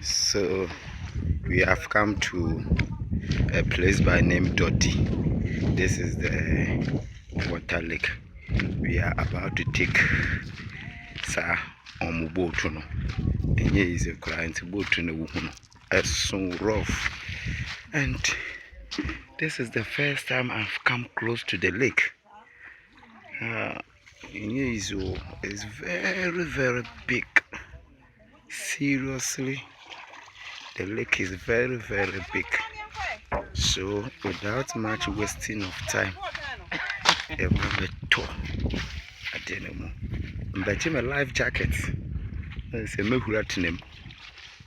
So we have come to a place by name Doti. This is the water lake. We are about to take on boat. And here is a client boat it's so rough. And this is the first time I've come close to the lake. It's very, very big. Seriously, the lake is very, very big. So without much wasting of time, I didn't know. But a life jacket.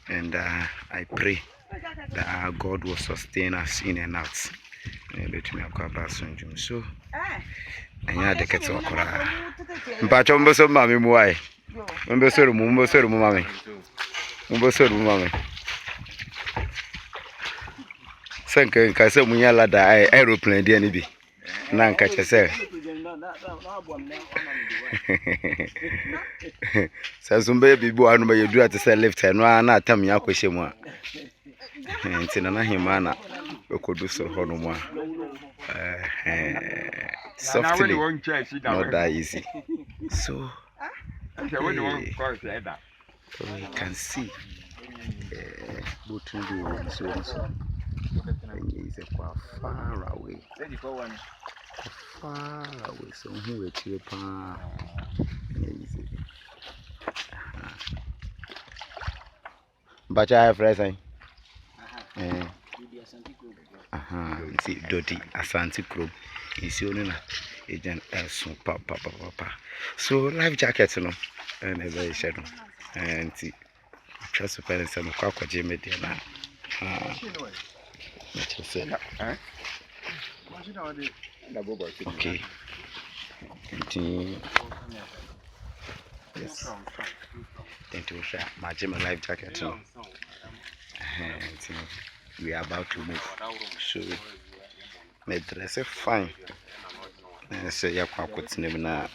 And I pray that our God will sustain us in and out. So I had the cats or but almost so mammy why? Umbeso mammy. Sanka Casa Munyala die aeroplane, dear Nibby. Nan catch yourself. So some baby boy, you do at the cell left and not tell me a question more. And Tinana Himana, we could do so no more. Softly, not that easy. So we can see boating the so is quite far away. So who will chip easy. But I have racing. See, Doti Asante Club is only agent as papa. So life jackets no and a very shadow and see trust the parents and Quack Jimmy dinner. Okay. Yes. Into my gym life jacket. We are about to move. So my dress is fine. And say your quack's name now.